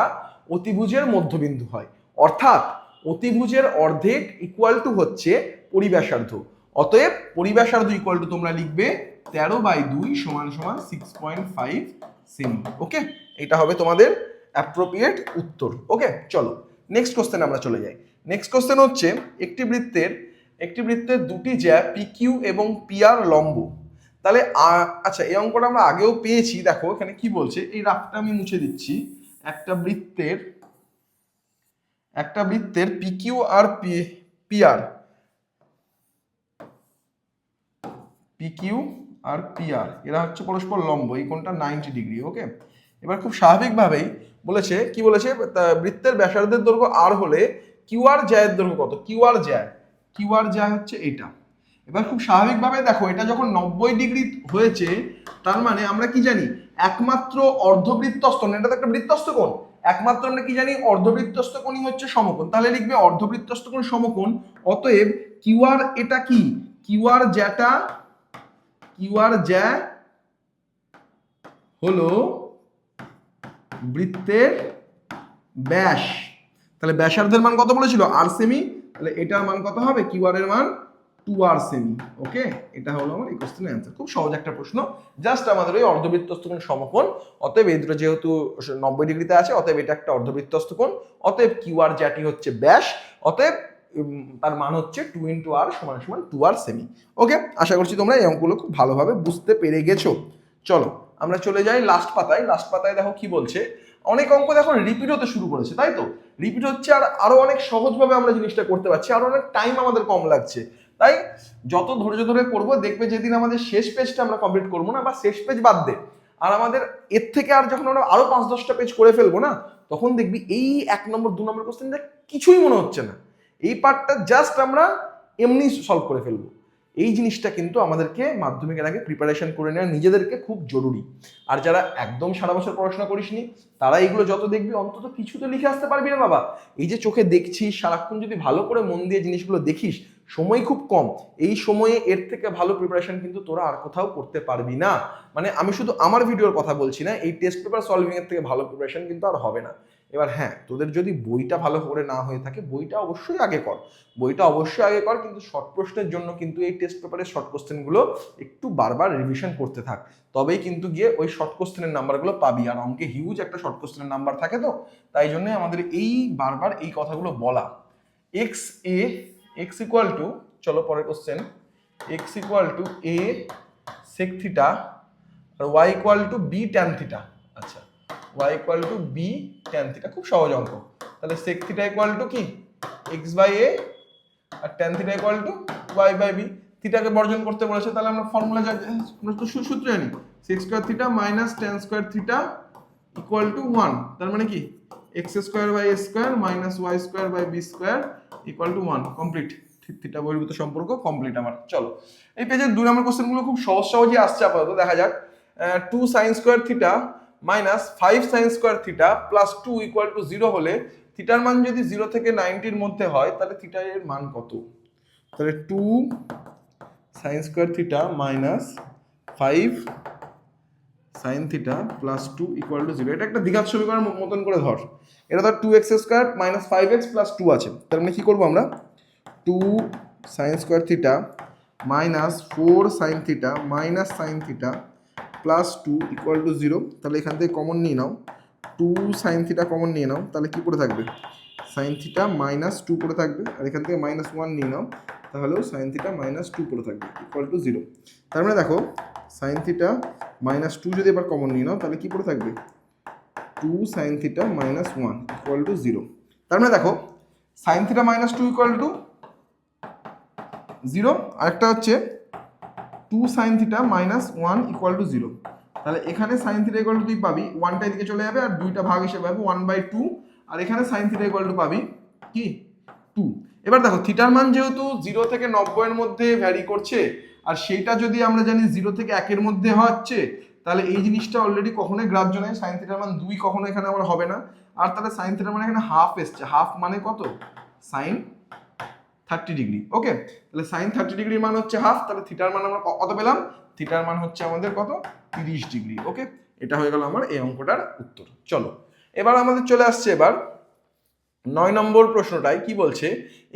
অতিভুজের মধ্যবিন্দু হয়, অর্থাৎ অতিভুজের অর্ধেক ইকুয়াল টু হচ্ছে পরিব্যাসার্ধ। অতএব পরিব্যাসার্ধ ইকুয়াল টু তোমরা লিখবে 13/2 সমান সমান 6.5 সেমি। ওকে, এটা হবে তোমাদের অ্যাপ্রোপ্রিয়েট উত্তর। ওকে চলো নেক্সট কোশ্চেন আমরা চলে যাই। নেক্সট কোশ্চেন হচ্ছে একটি বৃত্তের দুটি জ্যা PQ এবং PR লম্ব। তাহলে আচ্ছা এই অঙ্কটা আমরা আগেও পেয়েছি, দেখো এখানে কি বলছে, এই রাফটা আমি মুছে দিচ্ছি। একটা বৃত্তের PQ আর PR, PQ আর PR এরা হচ্ছে পরস্পর লম্ব, এই কোণটা 90 ডিগ্রি। ওকে, এবার খুব স্বাভাবিকভাবেই বলেছে কি বলেছে, বৃত্তের ব্যাসার্ধের দৈর্ঘ্য আর হলে QR জ্যায়ের দৈর্ঘ্য কত? QR জ্যা হচ্ছে এটা। এবার খুব স্বাভাবিকভাবে দেখো এটা যখন 90 ডিগ্রি হয়েছে তার মানে আমরা কি জানি একমাত্র অর্ধবৃত্তস্থ, এটা তো একটা বৃত্তস্থ কোণ, একমাত্র আমরা কি জানি অর্ধবৃত্তস্থ কোণই হচ্ছে সমকোণ। তাহলে লিখবে অর্ধবৃত্তস্থ কোণ সমকোণ, অতএব QR এটা কি QR জ্যা হলো বৃত্তের ব্যাস। তাহলে ব্যাসার্ধের মান কত বলেছিল? আর সেমি, তাহলে এটার মান কত হবে? QR এর মান 2R সেমি। ওকে, এটা হলো আমার এই কোশ্চেনের অ্যান্সার। খুব সহজ একটা প্রশ্ন, জাস্ট আমাদের ওই অর্ধবৃত্তস্থ কোণ সমকোণ, অতএব এই দুটো যেহেতু 90 ডিগ্রিতে আছে অতএব এটা একটা অর্ধবৃত্তস্থ কোণ, অতএব QR জ্যাটি হচ্ছে ব্যাস, অতএব তার মান হচ্ছে 2 × R সমান সমান 2R সেমি। ওকে, আশা করছি তোমরা এই অঙ্কগুলো খুব ভালোভাবে বুঝতে পেরে গেছো। চলো আমরা চলে যাই লাস্ট পাতায় দেখো কি বলছে। অনেক অঙ্ক দেখো রিপিট হতে শুরু করেছে, তাই তো রিপিট হচ্ছে, আর আরো অনেক সহজভাবে আমরা জিনিসটা করতে পারছি, আরো অনেক টাইম আমাদের কম লাগছে। তাই যত ধৈর্য ধরে করবো দেখবে যেদিন আমাদের শেষ পেজটা আমরা কমপ্লিট করবো না, বা শেষ পেজ বাদ দে, আর আমাদের এর থেকে আর যখন আমরা আরো 5-10টা পেজ করে ফেলবো না, তখন দেখবি এই 1 নম্বর 2 নম্বর কোশ্চেনটা কিছুই মনে হচ্ছে না, এই পার্টটা জাস্ট আমরা এমনি সলভ করে ফেলবো। এই জিনিসটা কিন্তু আমাদেরকে মাধ্যমিকের আগে প্রিপারেশন করে নেওয়া নিজেদেরকে খুব জরুরি। আর যারা একদম সারা বছর পড়াশোনা করিসনি তারা এইগুলো যত দেখবি অন্তত কিছু তো লিখে আসতে পারবি না বাবা। এই যে চোখে দেখছিস সারাক্ষণ, যদি ভালো করে মন দিয়ে জিনিসগুলো দেখিস, সময় খুব কম, এই সময়ে এর থেকে ভালো প্রিপারেশন কিন্তু তোরা আর কোথাও করতে পারবি না। মানে আমি শুধু আমার ভিডিওর কথা বলছি না, এই টেস্ট পেপার সলভিং এর থেকে ভালো প্রিপারেশন কিন্তু আর হবে না। এবার হ্যাঁ, তোদের যদি বইটা ভালো করে না হয়ে থাকে বইটা অবশ্যই আগে কর, কিন্তু শর্ট প্রশ্নের জন্য কিন্তু এই টেস্ট পেপারের শর্ট কোশ্চেনগুলো একটু বারবার রিভিশন করতে থাক, তবেই কিন্তু গিয়ে ওই শর্ট কোশ্চেনের নাম্বারগুলো পাবি। আর অঙ্কে হিউজ একটা শর্ট কোশ্চেনের নাম্বার থাকে, তো তাই জন্য আমাদের এই বারবার এই কথাগুলো বলা। x ইকুয়াল টু, চলো পরের question, x equal to a sec theta আর y equal to b tan theta. আচ্ছা, y equal to b tan theta, খুব সহজ অঙ্ক। তাহলে sec থিটা ইকুয়াল টু কি x/a আর tan theta equal to y/b। থিটাকে বর্জন করতে বলেছে, তাহলে আমরা ফর্মুলা আমরা তো সূত্র জানি, sec square theta minus tan square theta equal two 1। তার মানে কি x² / a² minus y² / b² equal to 1। Complete, theta বহির্ভূত সম্পর্ক কমপ্লিট আমার। চলো এই পেজের 2 নম্বর কোশ্চেনগুলো খুব সহজই আসছে আপাতত, দেখা যাক। 2 sin square theta minus 5 sin square theta plus 2 equal to 0 হলে থিটার মান যদি 0 থেকে 90-র মধ্যে হয় তাহলে থিটা এর মান কত? তাহলে 2 sin square theta minus 5 sin theta plus 2 equal to 0। এটা একটা দ্বিঘাত সমীকরণ মতন করে ধর। এটা ধর 2x² - 5x + 2 আছে, তার মানে কি করব আমরা? 2 sin square theta minus 4 sine theta minus sine theta plus 2 equal to 0। তাহলে এখান থেকে কমন নিয়ে নাও, 2 সাইন থিটা কমন নিয়ে নাও, তাহলে কি পড়ে থাকবে সাইন থিটা মাইনাস 2 পড়ে থাকবে, আর এখান থেকে মাইনাস 1 নিয়ে নাও, তাহলেও সাইন থিটা মাইনাস 2 পড়ে থাকবে ইকুয়াল টু 0। তার মানে দেখো সাইন থিটা মাইনাস 2 যদি এবার কমন নিয়ে নাও তাহলে কি পড়ে থাকবে 2 sine theta minus 1 equal to 0। তার মানে দেখো sine theta minus 2 equal to 0, আরেকটা হচ্ছে 2 sine theta minus 1 equal to 0। তাহলে এখানে সাইন থিটা ইকুয়াল টু তুই পাবি 1টা এদিকে চলে যাবে আর 2টা ভাগ হিসেবে পাবি 1/2, আর এখানে সাইন থিটা ইকুয়াল টু পাবি কি 2। এবার দেখো থিটার মান যেহেতু 0 থেকে 90 এর মধ্যে ভ্যারি করছে, আর সেইটা যদি আমরা জানি 0 থেকে 1 এর মধ্যে হচ্ছে, তাহলে এই জিনিসটা অলরেডি কখনোই গ্রাহ্য নয়, সাইন থিটার মান 2 কখনো এখানে আবার হবে না। আর তাহলে সাইন থিটার মানে এখানে হাফ এসছে, হাফ মানে কত সাইন 30 ডিগ্রি। ওকে, তাহলে সাইন 30 ডিগ্রির মান হচ্ছে হাফ, তাহলে থিটার মান আমরা কত পেলাম, থিটার মান হচ্ছে আমাদের কত 30 ডিগ্রি। ওকে, এটা হয়ে গেল আমার এই অঙ্কটার উত্তর। চলো এবার আমাদের চলে আসছে এবার 9 নম্বর প্রশ্নটায় কি বলছে,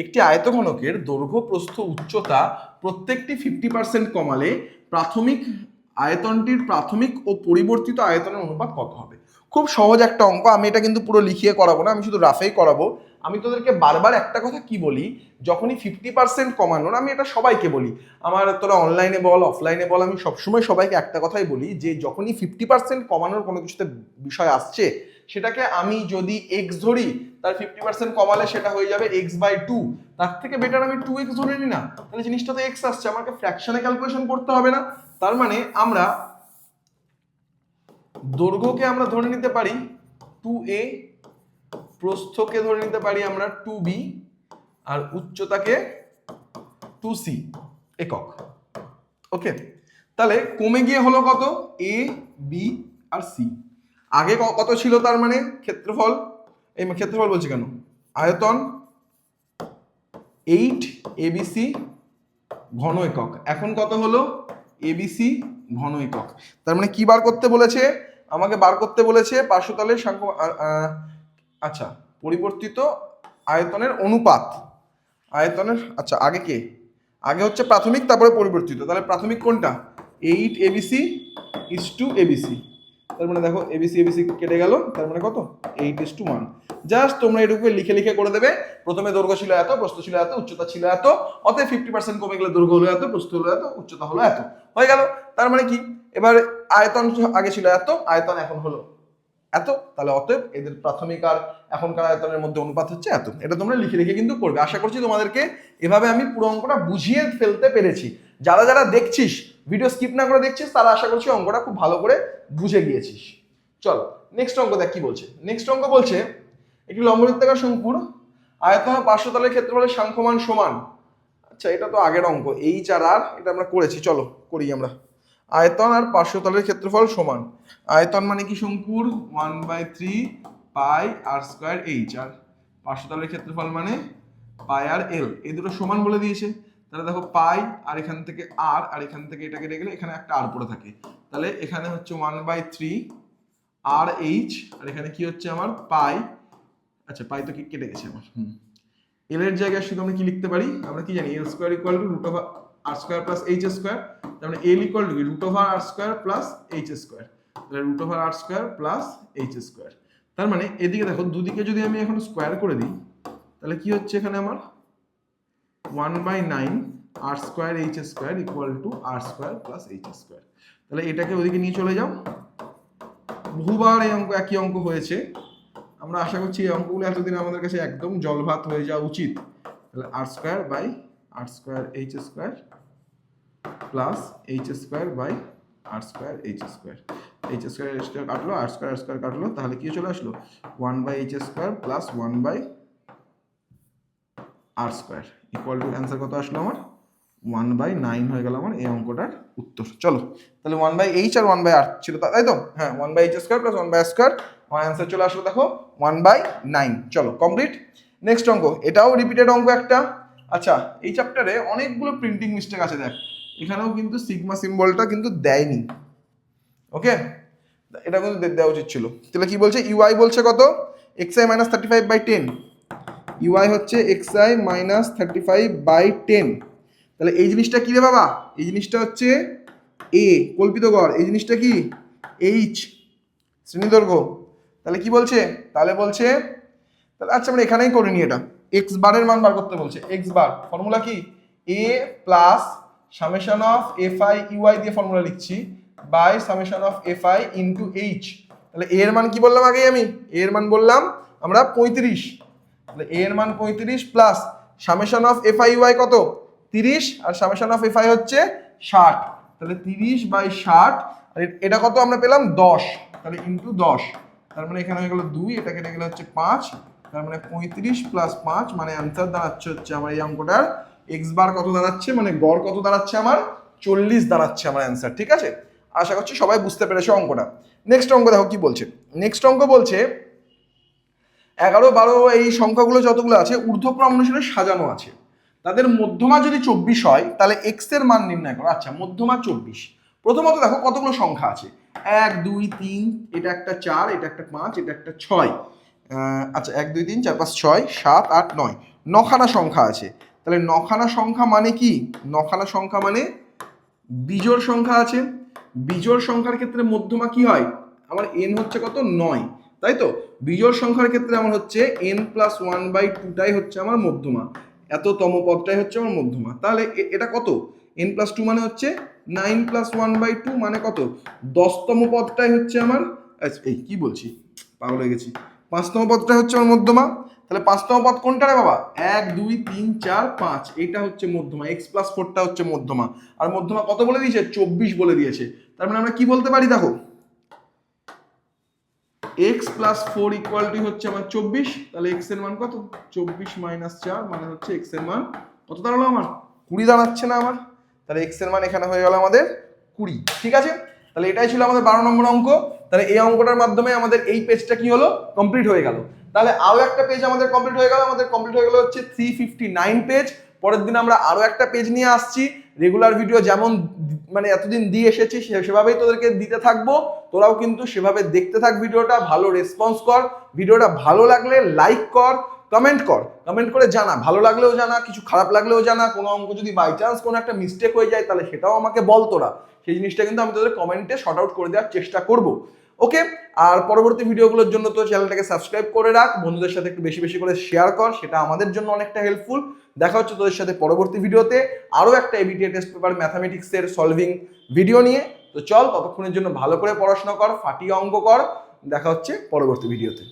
একটি আয়তঘনকের দৈর্ঘ্য প্রস্থ উচ্চতা প্রত্যেকটি 50% কমালে প্রাথমিক আয়তনটির প্রাথমিক ও পরিবর্তিত আয়তনের অনুপাত কত হবে। খুব সহজ একটা অঙ্ক, আমি এটা কিন্তু পুরো লিখিয়ে করাবো না, আমি শুধু রাফেই করাবো। আমি তোদেরকে বারবার একটা কথা কি বলি, যখনই 50% কমানোর, আমি এটা সবাইকে বলি, আমার তোরা অনলাইনে বল অফলাইনে বল, আমি সবসময় সবাইকে একটা কথাই বলি যে যখনই 50% কমানোর কোনো কিছুতে বিষয় আসছে, সেটাকে আমি যদি এক্স ধরি, তার 50% কমালে সেটা হয়ে যাবে x/2, তার থেকে বেটার আমি 2x ধরে নিই না, তাহলে জিনিসটা তো এক্স আসছে, আমাকে ফ্র্যাকশনে ক্যালকুলেশন করতে হবে না। তার মানে আমরা দৈর্ঘ্যকে আমরা ধরে নিতে পারি 2a, প্রস্থকে ধরে নিতে পারি আমরা 2b, আর উচ্চতাকে 2c একক। ওকে, তাহলে কমে গিয়ে হলো কত a, b আর c। আগে কত ছিল, তার মানে ক্ষেত্রফল, এই ক্ষেত্রফল বলছি কেন, আয়তন 8 abc ঘন একক, এখন কত হলো abc ঘন একক। তার মানে কি বার করতে বলেছে, আমাকে বার করতে বলেছে পার্শ্বতলের আচ্ছা পরিবর্তিত আয়তনের অনুপাত, আয়তনের, আচ্ছা আগে কে, আগে হচ্ছে প্রাথমিক তারপরে পরিবর্তিত, তাহলে প্রাথমিক কোনটা 8 abc is to abc, তার মানে দেখো abc abc কেটে গেল, তার মানে কত 8:1। জাস্ট তোমরা এটুকু লিখে লিখে করে দেবে, প্রথমে দৈর্ঘ্য ছিল এত, প্রস্থ ছিল এত, উচ্চতা ছিল এত, অতএব 50% কমে গেলে দৈর্ঘ্য হলো এত, প্রস্থ হলো এত, উচ্চতা হলো এত, হয়ে গেল। তার মানে কি, এবার আয়তন আগে ছিল এত, আয়তন এখন হলো এত, তাহলে অতএব এদের প্রাথমিক আর এখনকার আয়তনের মধ্যে অনুপাত হচ্ছে এত। এটা তোমরা লিখে লিখে কিন্তু করবে। আশা করছি তোমাদেরকে এভাবে আমি পুরো অঙ্কটা বুঝিয়ে ফেলতে পেরেছি। যারা যারা দেখছিস, ভিডিও স্কিপ না করে দেখছিস, তারা আশা করছি অঙ্কটা খুব ভালো করে বুঝে গিয়েছিস। চল নেক্সট অঙ্ক দেখ কি বলছে। নেক্সট অঙ্ক বলছে একটি লম্ববৃত্তাকার শঙ্কুর আয়তন ও পার্শ্বতলের ক্ষেত্রফলের সাংখ্যমান সমান। আচ্ছা এটা তো আগের অঙ্ক, এইচ আর আর, এটা আমরা করেছি, চলো করি আমরা। আয়তন আর পার্শ্বতলের ক্ষেত্রফল সমান, আয়তন মানে কি শঙ্কুর 1/3 পাই আর স্কয়ার এইচ, আর পার্শ্বতলের ক্ষেত্রফল মানে পাই আর এল, এই দুটো সমান বলে দিয়েছে। তাহলে দেখো পাই আর এখান থেকে আর, আর এখান থেকে এটা কেটে গেলে এখানে একটা আর পড়ে থাকে, তাহলে এখানে হচ্ছে 1/3 আর এইচ, আর এখানে কি হচ্ছে আমার পাই, আচ্ছা পাই তো কেটে গেছে আমার, এল এর জায়গায় শুধু আমরা কি লিখতে পারি, আমরা কি জানি l square equal to root over r square plus h square, তার মানে l equal to root over r square plus h square, তাহলে root over r square plus h square. তার মানে এদিকে দেখো দুদিকে যদি আমি এখন স্কয়ার করে দিই, তাহলে কি হচ্ছে এখানে আমার 1/9 r square h square equal to r square plus h square. তাহলে এটাকে ওদিকে নিয়ে চলে যাও, বহুবার এই অঙ্ক একই অঙ্ক হয়েছে, আমরা আশা করছি এই অঙ্কগুলো এতদিন আমাদের কাছে একদম জলভাত হয়ে যাওয়া উচিত। তাহলে r square by r square h square plus h square by r square h square, h square square কাটলো, আর স্কয়ার কাটলো, তাহলে কি চলে আসলো 1/h square plus 1/r square equal to answer কত আসলো আমার 1/9 হয়ে গেল আমার এই অঙ্কটার উত্তর। চলো তাহলে 1/h আর 1/r ছিল তাই তো, হ্যাঁ 1/h square plus 1/r square, আমার অ্যান্সার চলে আসলো দেখো 1/9। চলো কমপ্লিট। নেক্সট অঙ্ক, এটাও রিপিটেড অঙ্ক একটা। আচ্ছা এই চ্যাপ্টারে অনেকগুলো প্রিন্টিং মিস্টেক আছে, দেখ এখানেও কিন্তু সিগমা সিম্বলটা কিন্তু দেয়নি। ওকে, এটা কিন্তু দেওয়া উচিত ছিল। তাহলে কি বলছে, ইউআই বলছে কত xi মাইনাস 35/10, ইউআই হচ্ছে xi মাইনাস 35/10, তাহলে এই জিনিসটা কি রে বাবা, এই জিনিসটা হচ্ছে এ কল্পিত গড়, এই জিনিসটা কি এইচ শ্রেণীদৈর্ঘ্য। তাহলে কি বলছে, তাহলে বলছে, তাহলে আচ্ছা আমরা এখানেই করে নিই, এটা এক্স বারের মান বার করতে বলছে। এক্স বার ফর্মুলা কি, a plus summation of F I u i formula লিখছি by summation of F i into h. তাহলে এ এর মান কি বললাম আগে আমি, এ এর মান বললাম আমরা 35, তাহলে এ এর মান 35 plus summation of F I UI কত 30 আর সামেশন অফ এফ আই হচ্ছে 60, তাহলে 30/60 আর এটা কত আমরা পেলাম 10, তাহলে ইন্টু 10, তার মানে এখানে হয়ে গেল 2, এটা কেটে গেলে হচ্ছে 5, তার মানে 35 প্লাস 5 মানে অ্যান্সার দাঁড়াচ্ছে হচ্ছে আমার এই অঙ্কটার এক্স বার কত দাঁড়াচ্ছে, মানে গড় কত দাঁড়াচ্ছে আমার 40 দাঁড়াচ্ছে আমার অ্যান্সার। ঠিক আছে, আশা করছি সবাই বুঝতে পেরেছো অঙ্কটা। নেক্সট অঙ্ক দেখো কি বলছে, নেক্সট অঙ্ক বলছে 11, 12 এই সংখ্যাগুলো যতগুলো আছে ঊর্ধ্বক্রম অনুসারে সাজানো আছে, তাদের মধ্যমা যদি 24 হয় তাহলে এক্স এর মান নির্ণয় করো। আচ্ছা মধ্যমা 24, প্রথমত দেখো কতগুলো সংখ্যা আছে, 1 2 3, এটা একটা 4, এটা একটা 5, এটা একটা 6, আচ্ছা 1 2 3 4 5 6 7 8 9, নখানা সংখ্যা আছে। তাহলে নখানা সংখ্যা মানে কি, নখানা সংখ্যা মানে বিজোড় সংখ্যা আছে, বিজোড় সংখ্যার ক্ষেত্রে মধ্যমা কি হয়, আমার এন হচ্ছে কত 9, তাই তো। বিজোড় সংখ্যার ক্ষেত্রে আমার হচ্ছে n + 1/2টাই হচ্ছে আমার মধ্যমা, এততম পদটাই হচ্ছে আমার মধ্যমা। তাহলে এটা কত, n + 2 মানে হচ্ছে 9 + 1/2 মানে কত 10তম পদটাই হচ্ছে আমার, এই কি বলছি পাগল হয়ে গেছি, 5তম পদটা হচ্ছে আমার মধ্যমা। তাহলে 5তম পদ কোনটা রে বাবা, 1 2 3 4 5, এইটা হচ্ছে মধ্যমা, x + 4টা হচ্ছে মধ্যমা, আর মধ্যমা কত বলে দিয়েছে 24 বলে দিয়েছে। তার মানে আমরা কি বলতে পারি দেখো, x + 4 = হচ্ছে আমার 24, তাহলে x এর মান কত 24 - 4 মানে হচ্ছে x এর মান কত দাঁড়ালো আমার 20 দাঁড়াচ্ছে না আমার, তাহলে x এর মান এখানে হয়ে গেল আমাদের 20। ঠিক আছে, তাহলে এটাই ছিল আমাদের 12 নম্বর অঙ্ক। তাহলে এই অঙ্কটার মাধ্যমে আমাদের এই পেজটা কি হলো, কমপ্লিট হয়ে গেল। তাহলে আরো একটা পেজ আমাদের কমপ্লিট হয়ে গেল, আমাদের কমপ্লিট হয়ে গেল হচ্ছে 359 পেজ। পরের দিন আমরা আরো একটা পেজ নিয়ে আসছি, রেগুলার ভিডিও যেমন মানে এতদিন দিয়ে এসেছি সেভাবেই তোদেরকে দিতে থাকবো, তোরাও কিন্তু সেভাবে দেখতে থাক ভিডিওটা, ভালো রেসপন্স কর, ভিডিওটা ভালো লাগলে লাইক কর, কমেন্ট কর, কমেন্ট করে জানা, ভালো লাগলেও জানা, কিছু খারাপ লাগলেও জানা, কোনো অঙ্ক যদি বাই চান্স কোনো একটা মিস্টেক হয়ে যায় তাহলে সেটাও আমাকে বল তোরা, সেই জিনিসটা কিন্তু আমি তোদের কমেন্টে শর্ট আউট করে দেওয়ার চেষ্টা করব। ওকে, আর পরবর্তী ভিডিওগুলোর জন্য তো চ্যানেলটাকে সাবস্ক্রাইব করে রাখ, বন্ধুদের সাথে একটু বেশি বেশি করে শেয়ার কর, সেটা আমাদের জন্য অনেকটা হেল্পফুল। দেখা হচ্ছে তোদের সাথে পরবর্তী ভিডিওতে আরো একটা এবিটিএ টেস্ট পেপার ম্যাথামেটিক্সের সলভিং ভিডিও নিয়ে। তো চল ততক্ষণের জন্য ভালো করে পড়াশোনা কর, ফাটিয়ে অঙ্ক কর, দেখা হচ্ছে পরবর্তী ভিডিওতে।